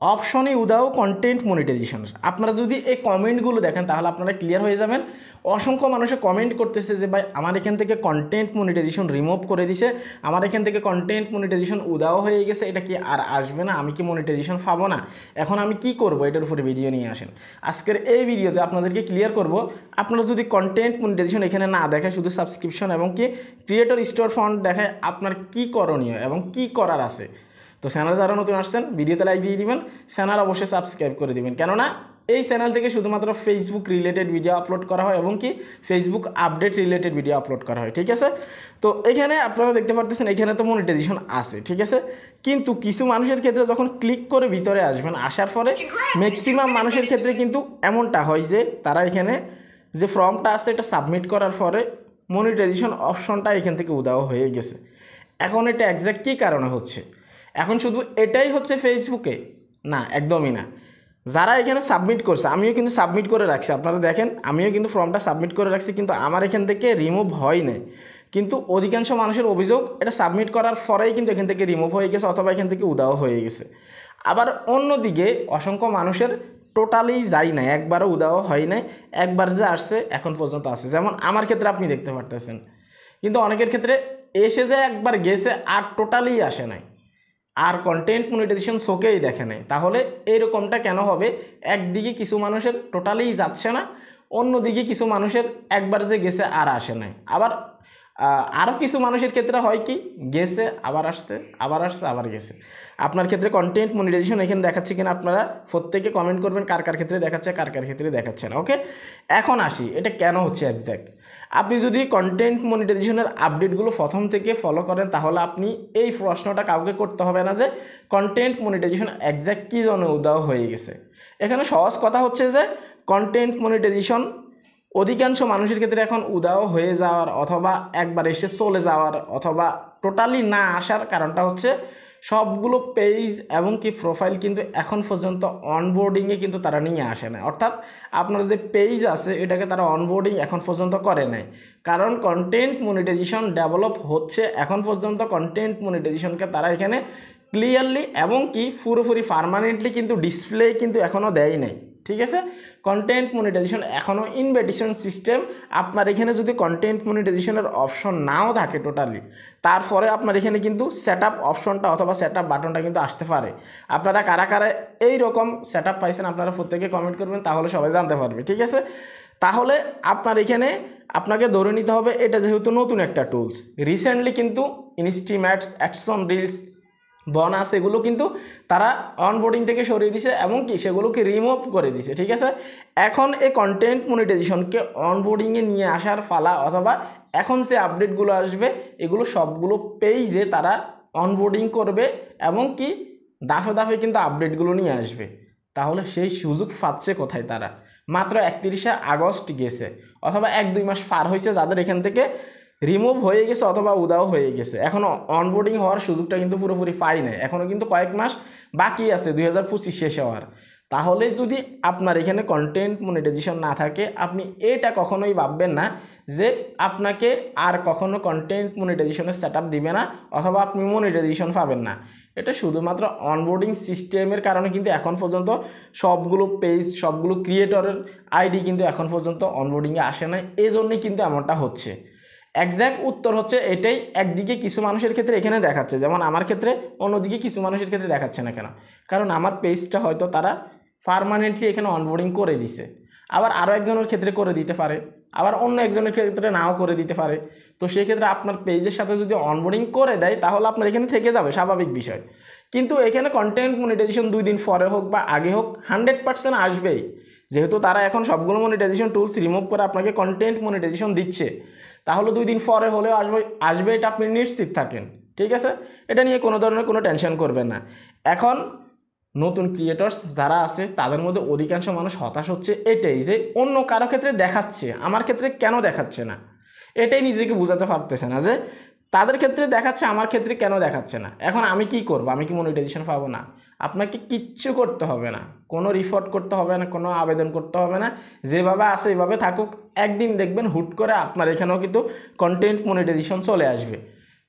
অপশনই উদাও content মনিটাইজেশনের। আপনারা যদি এই কমেন্টগুলো দেখেন তাহলে আপনারা ক্লিয়ার হয়ে যাবেন। অসংখ্য মানুষে কমেন্ট করতেছে যে ভাই আমার এখান থেকে কন্টেন্ট মনিটাইজেশন রিমুভ করে দিছে, আমার এখান থেকে কন্টেন্ট মনিটাইজেশন উদাও হয়ে গেছে, এটা কি আর আসবে না, আমি কি মনিটাইজেশন পাবো না, এখন আমি কি করব, এটার উপরে ভিডিও নিয়ে আসেন। আজকের এই ভিডিওতে আপনাদেরকে ক্লিয়ার করব, আপনারা যদি কন্টেন্ট মনিটাইজেশন এখানে না দেখায়, শুধু সাবস্ক্রিপশন এবং কি ক্রিয়েটর স্টোর ফান্ড দেখায়, আপনার কি করণীয় এবং কি করার আছে। তো চ্যানেল যারা নতুন আসছেন ভিডিওতে লাইক দিয়ে দিবেন, চ্যানেল অবশ্যই সাবস্ক্রাইব করে দিবেন, কেননা এই চ্যানেল থেকে শুধুমাত্র ফেসবুক রিলেটেড ভিডিও আপলোড করা হয় এবং কি Facebook update related video upload করা হয়, ঠিক আছে। তো এখানে আপনারা দেখতে পারতেছেন এখানে তো মনিটাইজেশন আছে, ঠিক আছে, কিন্তু কিছু মানুষের ক্ষেত্রে যখন ক্লিক করে ভিতরে আসবেন, আসার পরে ম্যাক্সিমাম মানুষের ক্ষেত্রে কিন্তু এমনটা হয় যে তারা এখানে যে ফর্মটা আসছে এটা সাবমিট করার পরে মনিটাইজেশন অপশনটা এখান থেকে উধাও হয়ে গেছে। এখন এটা এক্স্যাক্ট কী কারণে হচ্ছে? এখন শুধু এটাই হচ্ছে ফেসবুকে? না, একদমই না। যারা এখানে সাবমিট করছে, আমিও কিন্তু সাবমিট করে রাখছি, আপনারা দেখেন আমিও কিন্তু ফর্মটা সাবমিট করে রাখছি, কিন্তু আমার এখান থেকে রিমুভ হয় নাই। কিন্তু অধিকাংশ মানুষের অভিযোগ এটা সাবমিট করার পরেই কিন্তু এখান থেকে রিমুভ হয়ে গেছে অথবা এখান থেকে উধাও হয়ে গেছে। আবার অন্যদিকে অসংখ্য মানুষের টোটালি যাই নাই, একবারও উধাও হয় নাই, একবার যে আসছে এখন পর্যন্ত আসছে, যেমন আমার ক্ষেত্রে আপনি দেখতে পারতেছেন। কিন্তু অনেকের ক্ষেত্রে এসে যে একবার গেছে আর টোটালি আসে নাই, আর কন্টেন্ট মনিটাইজেশন শোকেই দেখে নেয়। তাহলে এরকমটা কেন হবে? একদিকে কিছু মানুষের টোটালি যাচ্ছে না, অন্যদিকে কিছু মানুষের একবার যে গেছে আর আসে নাই। আবার আরও কিছু মানুষের ক্ষেত্রে হয় কি, গেছে আবার আসছে, আবার আসছে আবার গেছে। আপনার ক্ষেত্রে কন্টেন্ট মনিটাইজেশন এখানে দেখাচ্ছে কিনা আপনারা প্রত্যেকে কমেন্ট করবেন, কার কার ক্ষেত্রে দেখাচ্ছে, কার কার ক্ষেত্রে দেখাচ্ছে না। ওকে, এখন আসি এটা কেন হচ্ছে এক্স্যাক্ট। আপনি যদি কন্টেন্ট মনিটাইজেশনের আপডেটগুলো প্রথম থেকে ফলো করেন তাহলে আপনি এই প্রশ্নটা কাউকে করতে হবে না যে কন্টেন্ট মনিটাইজেশন এক্স্যাক্ট কী জন্য উধাও হয়ে গেছে। এখানে সহজ কথা হচ্ছে যে কন্টেন্ট মনিটাইজেশন অধিকাংশ মানুষের ক্ষেত্রে এখন উধাও হয়ে যাওয়ার অথবা একবার এসে চলে যাওয়ার অথবা টোটালি না আসার কারণটা হচ্ছে সবগুলো পেজ এবং কি প্রোফাইল কিন্তু এখন পর্যন্ত অনবোর্ডিংয়ে কিন্তু তারা নিয়ে আসে না। অর্থাৎ আপনার যে পেজ আছে এটাকে তারা অনবোর্ডিং এখন পর্যন্ত করে নাই, কারণ কন্টেন্ট মনিটাইজেশন ডেভেলপ হচ্ছে। এখন পর্যন্ত কন্টেন্ট মনিটাইজেশনকে তারা এখানে ক্লিয়ারলি এবং কি পুরোপুরি পারমানেন্টলি কিন্তু ডিসপ্লে কিন্তু এখনও দেয় নাই, ঠিক আছে। কন্টেন্ট মনিটাইজেশন এখনও ইনভিটেশন সিস্টেম। আপনার এখানে যদি কন্টেন্ট মনিটাইজেশনের অপশন নাও থাকে টোটালি, তারপরে আপনার এখানে কিন্তু সেট আপ অপশনটা অথবা সেট আপ বাটনটা কিন্তু আসতে পারে। আপনারা কারা কারা এইরকম সেট আপ পাইছেন আপনারা প্রত্যেকে কমেন্ট করবেন, তাহলে সবাই জানতে পারবে, ঠিক আছে। তাহলে আপনার এখানে আপনাকে ধরে নিতে হবে এটা যেহেতু নতুন একটা টুলস, রিসেন্টলি কিন্তু ইনস্টিম্যাটস, অ্যাকশন রিলস, বোনাস এগুলো কিন্তু তারা অনবোর্ডিং থেকে সরিয়ে দিছে এবং কি সেগুলোকে রিমুভ করে দিছে, ঠিক আছে। এখন এই কন্টেন্ট মনিটাইজেশনকে অনবোর্ডিংয়ে নিয়ে আসার ফালা অথবা এখন যে আপডেটগুলো আসবে এগুলো সবগুলো পেজে তারা অনবোর্ডিং করবে এবং কি দাফে দাফে কিন্তু আপডেটগুলো নিয়ে আসবে। তাহলে সেই সুযোগ পাচ্ছে কোথায় তারা? মাত্র 31শে আগস্ট গেছে অথবা 1-2 মাস পার হয়েছে যাদের এখান থেকে রিমুভ হয়ে গেছে অথবা উধাও হয়ে গেছে, এখনও অনবোর্ডিং হওয়ার সুযোগটা কিন্তু পুরোপুরি পাই নাই, এখনও কিন্তু কয়েক মাস বাকি আছে 2025 শেষ হওয়ার। তাহলে যদি আপনার এখানে কন্টেন্ট মনিটাইজেশন না থাকে, আপনি এটা কখনোই ভাববেন না যে আপনাকে আর কখনো কন্টেন্ট মনিটাইজেশনের সেট আপ দিবে না অথবা আপনি মনিটাইজেশন পাবেন না। এটা শুধুমাত্র অনবোর্ডিং সিস্টেমের কারণে কিন্তু এখন পর্যন্ত সবগুলো পেজ, সবগুলো ক্রিয়েটরের আইডি কিন্তু এখন পর্যন্ত অনবোর্ডিংয়ে আসে না, এই জন্যই কিন্তু এমনটা হচ্ছে। এক্স্যাক্ট উত্তর হচ্ছে এটাই। একদিকে কিছু মানুষের ক্ষেত্রে এখানে দেখাচ্ছে, যেমন আমার ক্ষেত্রে, অন্যদিকে কিছু মানুষের ক্ষেত্রে দেখাচ্ছে না কেন? কারণ আমার পেজটা হয়তো তারা পার্মানেন্টলি এখানে অনবোর্ডিং করে দিছে, আবার আরও একজনের ক্ষেত্রে করে দিতে পারে, আবার অন্য একজনের ক্ষেত্রে নাও করে দিতে পারে। তো সেক্ষেত্রে আপনার পেজের সাথে যদি অনবোর্ডিং করে দেয় তাহলে আপনার এখানে থেকে যাবে, স্বাভাবিক বিষয়। কিন্তু এখানে কন্টেন্ট মনিটাইজেশন 2 দিন পরে হোক বা আগে হোক 100% আসবেই, যেহেতু তারা এখন সবগুলো মনিটাইজেশন টুলস রিমুভ করে আপনাকে কন্টেন্ট মনিটাইজেশন দিচ্ছে। তাহলে 2 দিন পরে হলেও আসবে এটা আপনি নিশ্চিত থাকেন, ঠিক আছে। এটা নিয়ে কোনো ধরনের কোনো টেনশন করবেন না। এখন নতুন ক্রিয়েটর্স যারা আছে তাদের মধ্যে অধিকাংশ মানুষ হতাশ হচ্ছে এটাই যে অন্য কারো ক্ষেত্রে দেখাচ্ছে, আমার ক্ষেত্রে কেন দেখাচ্ছে না, এটাই নিজেকে বোঝাতে পারতেছে না যে তাদের ক্ষেত্রে দেখাচ্ছে আমার ক্ষেত্রে কেন দেখাচ্ছে না। এখন আমি কি করব? আমি কি মনিটাইজেশন পাবো না? আপনাকে কিচ্ছু করতে হবে না, কোনো রিপোর্ট করতে হবে না, কোনো আবেদন করতে হবে না, যেভাবে আছে এভাবে থাকুক। একদিন দেখবেন হুট করে আপনার এখানেও কিন্তু কন্টেন্ট মনিটাইজেশন চলে আসবে।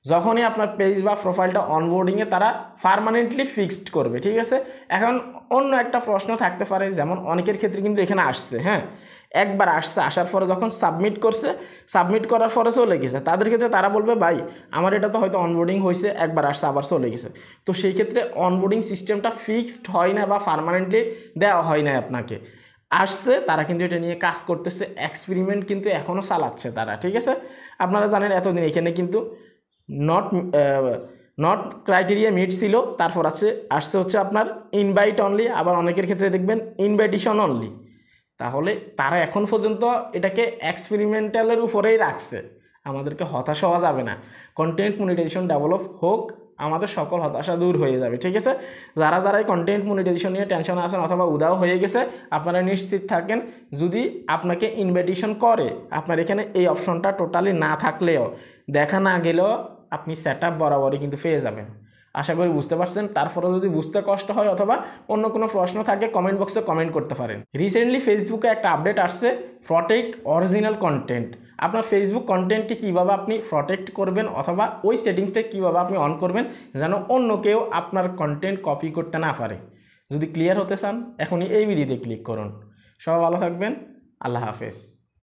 যখনই আপনার পেজ বা প্রোফাইলটা অনবোর্ডিংয়ে তারা পার্মানেন্টলি ফিক্সড করবে, ঠিক আছে। এখন অন্য একটা প্রশ্ন থাকতে পারে, যেমন অনেকের ক্ষেত্রে কিন্তু এখানে আসছে, হ্যাঁ, একবার আসছে, আসার পরে যখন সাবমিট করছে, সাবমিট করার পরে চলে গেছে, তাদের ক্ষেত্রে তারা বলবে ভাই আমার এটা তো হয়তো অনবোর্ডিং হয়েছে, একবার আসছে আবার চলে গেছে। তো সেই ক্ষেত্রে অনবোর্ডিং সিস্টেমটা ফিক্সড হয় না বা পার্মানেন্টলি দেওয়া হয় না আপনাকে। আসছে, তারা কিন্তু এটা নিয়ে কাজ করতেছে, এক্সপেরিমেন্ট কিন্তু এখনও চালাচ্ছে তারা, ঠিক আছে। আপনারা জানেন এতদিন এখানে কিন্তু নট নট ক্রাইটেরিয়া মিট ছিল, তারপর আসছে হচ্ছে আপনার ইনভাইট অনলি, আবার অনেকের ক্ষেত্রে দেখবেন ইনভাইটেশন অনলি। তাহলে তারা এখন পর্যন্ত এটাকে এক্সপেরিমেন্টালের উপরেই রাখছে, আমাদেরকে হতাশ হওয়া যাবে না। কন্টেন্ট মনিটাইজেশন ডেভেলপ হোক, আমাদের সকল হতাশা দূর হয়ে যাবে, ঠিক আছে। যারা যারা এই কন্টেন্ট মনিটাইজেশন নিয়ে টেনশন আছেন অথবা উদাও হয়ে গেছে, আপনারা নিশ্চিত থাকেন যদি আপনাকে ইনভাইটেশন করে, আপনার এখানে এই অপশনটা টোটালি না থাকলেও, দেখা না গেলেও আপনি সেট আপ বরাবরই কিন্তু পেয়ে যাবেন। আশা করি বুঝতে পারছেন। তারপরে যদি বুঝতে কষ্ট হয় অথবা অন্য কোনো প্রশ্ন থাকে কমেন্ট বক্সে কমেন্ট করতে পারেন। রিসেন্টলি ফেসবুকে একটা আপডেট আসছে, প্রটেক্ট অরিজিনাল কন্টেন্ট। আপনার ফেসবুক কন্টেন্টকে কীভাবে আপনি প্রটেক্ট করবেন অথবা ওই সেটিংসটা কীভাবে আপনি অন করবেন যেন অন্য কেউ আপনার কন্টেন্ট কপি করতে না পারে। যদি ক্লিয়ার হতে চান এখনই এই ভিডিওতে ক্লিক করুন। সবাই ভালো থাকবেন, আল্লাহ হাফেজ।